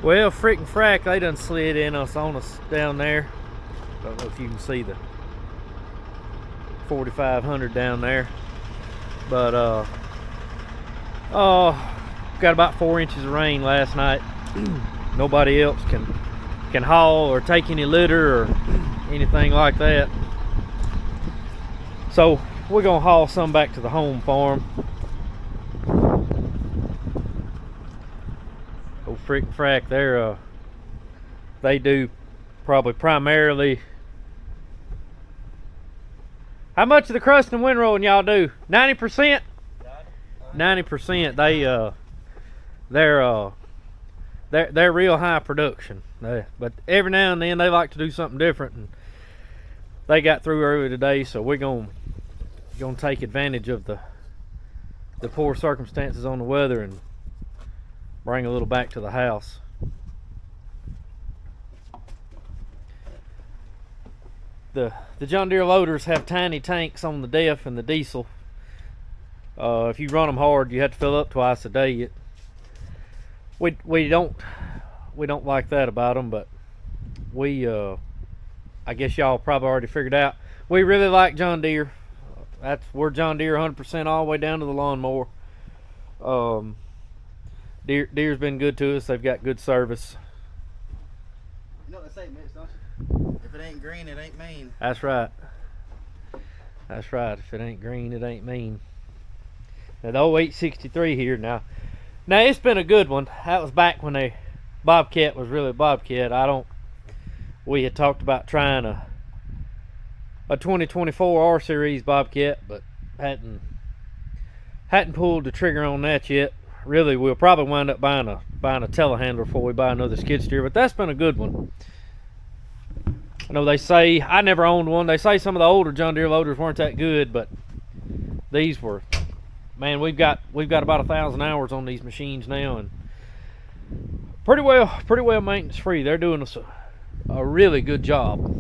Well, freaking frack, they done slid in us on us down there. Don't know if you can see the 4500 down there, but got about 4 inches of rain last night. Nobody else can haul or take any litter or anything like that, so we're gonna haul some back to the home farm. Oh, freaking frack, they do probably primarily. How much of the crust and windrowing y'all do? 90%? 90%. They're real high production. But every now and then they like to do something different, and they got through early today, so we're gonna take advantage of the poor circumstances on the weather and bring a little back to the house. The John Deere loaders have tiny tanks on the DEF and the diesel. If you run them hard, you have to fill up twice a day. We don't like that about them, but I guess y'all probably already figured out, we really like John Deere. We're John Deere 100% all the way down to the lawnmower. Deere's been good to us. They've got good service. You know what they say, Mitch, don't you? If it ain't green, it ain't mean. That's right. That's right. If it ain't green, it ain't mean. Now the 0863 here now it's been a good one. That was back when Bobcat was really Bobcat. We had talked about trying a 2024 R Series Bobcat, but hadn't pulled the trigger on that yet. Really, we'll probably wind up buying a telehandler before we buy another skid steer, but that's been a good one. I know they say, I never owned one, they say some of the older John Deere loaders weren't that good, but these were, man, we've got about 1,000 hours on these machines now, and pretty well maintenance free. They're doing us a really good job.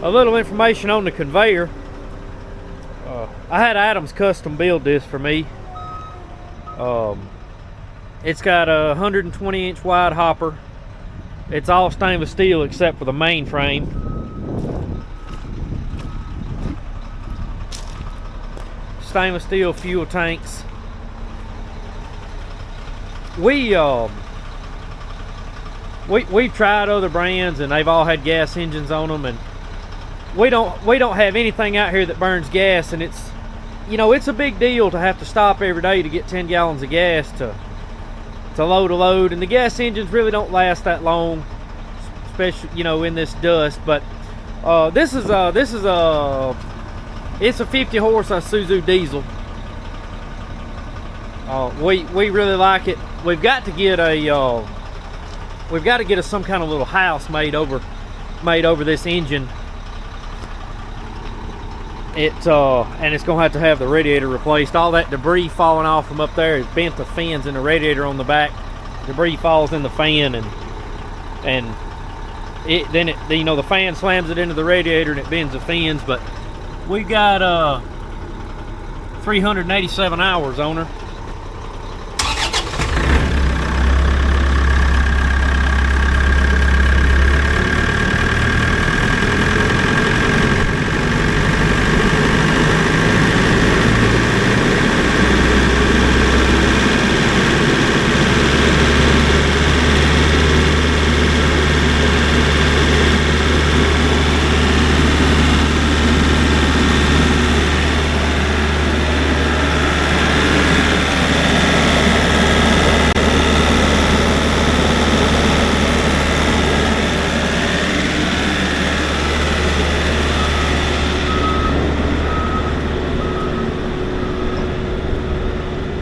A little information on the conveyor. I had Adams custom build this for me. It's got a 120-inch wide hopper. It's all stainless steel except for the main frame. Stainless steel fuel tanks. We've tried other brands and they've all had gas engines on them, and we don't have anything out here that burns gas, and it's a big deal to have to stop every day to get 10 gallons of gas to load a load, and the gas engines really don't last that long, especially in this dust. But it's a 50 horse Isuzu diesel. We really like it. We've got to get us some kind of little house made over this engine. And it's gonna have to have the radiator replaced. All that debris falling off from up there has bent the fans in the radiator on the back. Debris falls in the fan, and the fan slams it into the radiator and it bends the fins. But we got 387 hours on her.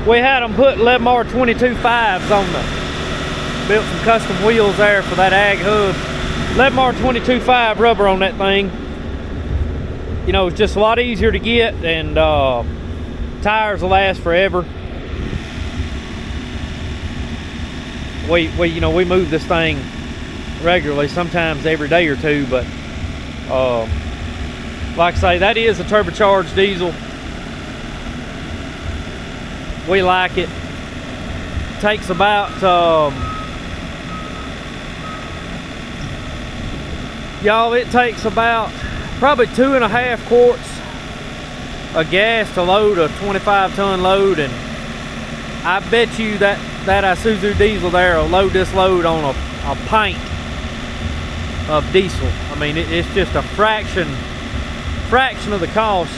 We had them put 11R 22.5s on built some custom wheels there for that ag hub. 11R 22.5 rubber on that thing. It's just a lot easier to get, and Tires will last forever. We move this thing regularly, sometimes every day or two, but like I say, that is a turbocharged diesel. We like it. Takes about y'all, it takes about probably 2.5 quarts of gas to load a 25-ton load, and I bet you that Isuzu diesel there will load this load on a pint of diesel. I mean, it's just a fraction of the cost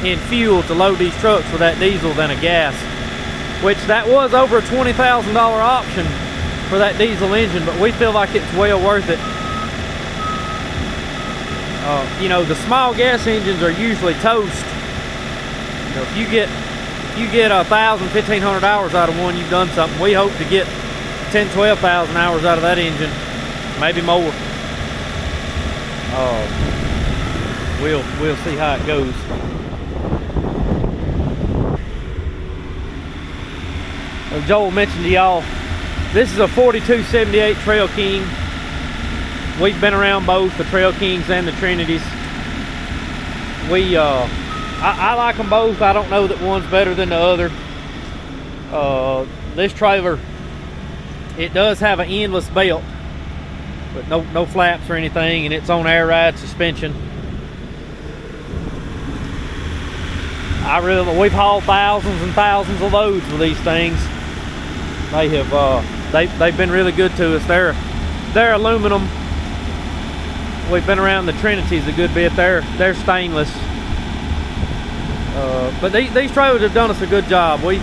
in fuel to load these trucks with that diesel than a gas, which that was over a $20,000 option for that diesel engine, but we feel like it's well worth it. The small gas engines are usually toast. If you get 1,000, 1,500 hours out of one, you've done something. We hope to get 10, 12,000 hours out of that engine, maybe more. We'll see how it goes. Joel mentioned to y'all, this is a 4278 Trail King. We've been around both the Trail Kings and the Trinities. I like them both. I don't know that one's better than the other. This trailer, it does have an endless belt, but no flaps or anything, and it's on air ride suspension. We've hauled thousands and thousands of loads with these things. They've been really good to us. They're aluminum. We've been around the Trinities a good bit. They're stainless. But these trailers have done us a good job. We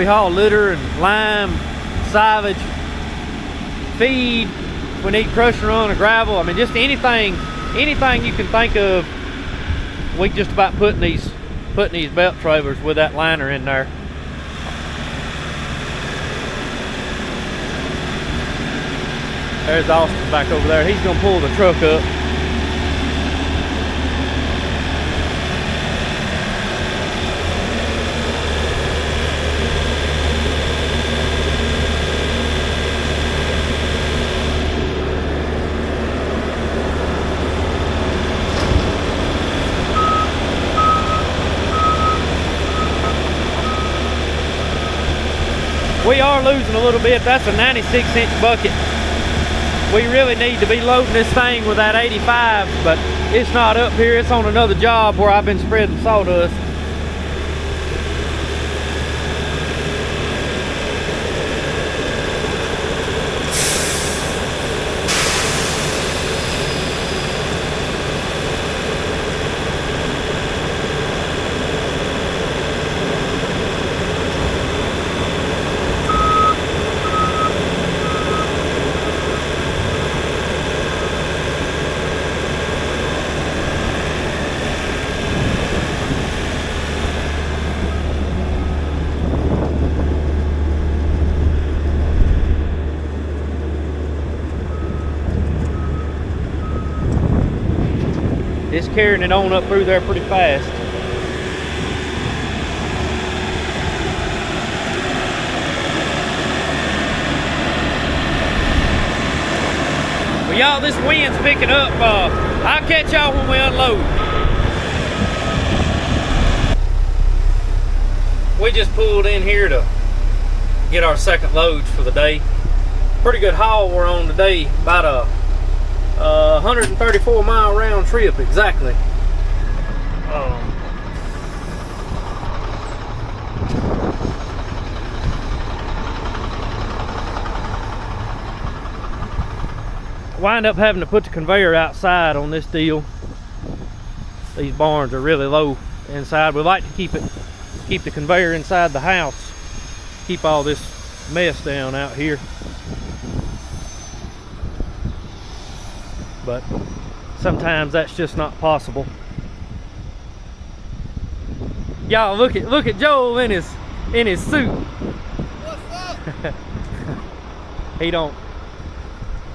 haul litter and lime, silage, feed. We need crush and run or gravel. I mean, just anything you can think of. We just about putting these belt trailers with that liner in there. There's Austin back over there. He's gonna pull the truck up. We are losing a little bit. That's a 96-inch bucket. We really need to be loading this thing with that 85, but it's not up here. It's on another job where I've been spreading sawdust. It's carrying it on up through there pretty fast. Well, y'all, this wind's picking up. I'll catch y'all when we unload. We just pulled in here to get our second loads for the day. Pretty good haul we're on today. About a 134 mile round trip exactly. Wind up having to put the conveyor outside on this deal. These barns are really low inside. We like to keep the conveyor inside the house, keep all this mess down out here. But sometimes that's just not possible. Y'all, look at Joel in his suit. What's up?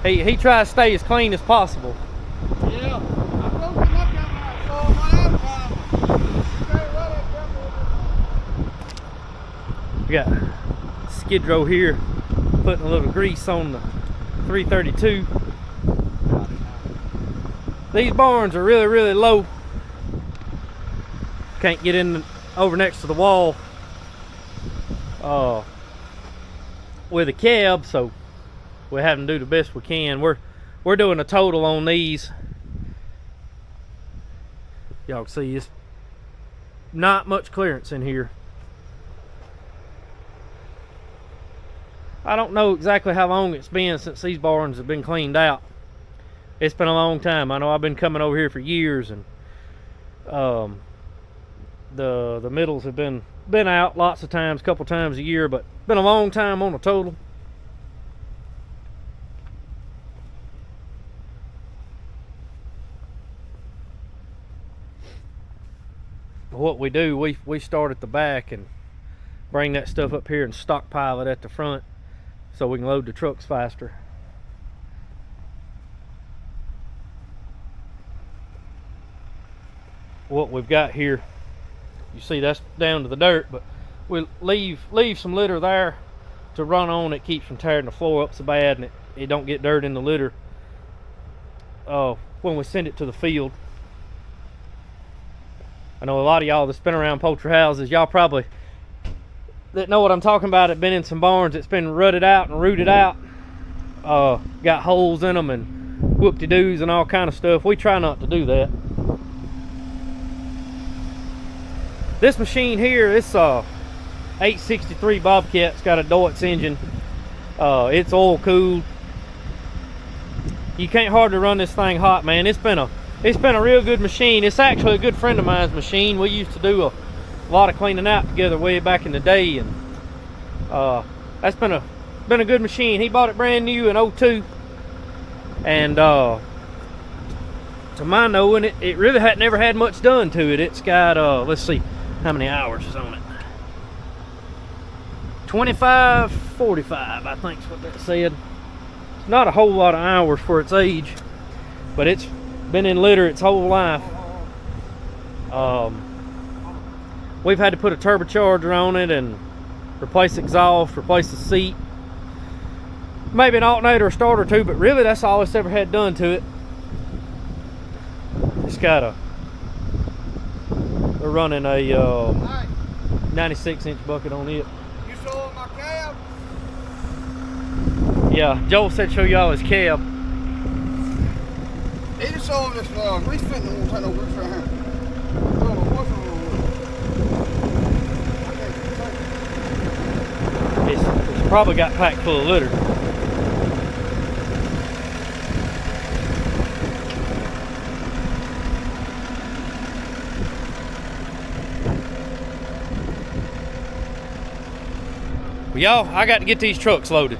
He tries to stay as clean as possible. Yeah, I broke him up down there. I saw him right out. We got skid row here, putting a little grease on the 332. These barns are really, really low. Can't get in over next to the wall with a cab, so we're having to do the best we can. We're doing a total on these. Y'all can see it's not much clearance in here. I don't know exactly how long it's been since these barns have been cleaned out. It's been a long time. I know I've been coming over here for years, and the middles have been out lots of times, a couple times a year, but been a long time on a total. What we do, we start at the back and bring that stuff up here and stockpile it at the front so we can load the trucks faster. What we've got here, you see that's down to the dirt, but we'll leave some litter there to run on. It keeps from tearing the floor up so bad, and it don't get dirt in the litter when we send it to the field. I know a lot of y'all that's been around poultry houses, y'all probably that know what I'm talking about, have been in some barns that's been rutted out and rooted out, got holes in them and whoop-de-doos and all kind of stuff. We try not to do that. This machine here, it's 863 Bobcat. It's got a Deutz engine. It's oil cooled. You can't hardly run this thing hot, man. It's been a real good machine. It's actually a good friend of mine's machine. We used to do a lot of cleaning out together way back in the day, and that's been a good machine. He bought it brand new in 02, and to my knowing, it really had never had much done to it. It's got let's see how many hours is on it. 2545, I think is what that said. It's not a whole lot of hours for its age, but it's been in litter its whole life. We've had to put a turbocharger on it and replace exhaust, replace the seat, maybe an alternator or starter too, but really that's all it's ever had done to it. It's got we're running a 96-inch bucket on it. You sold my cab? Yeah, Joel said show y'all his cab. He just sold this grease fitting won't take no grease right here. It's probably got packed full of litter. Y'all, I got to get these trucks loaded.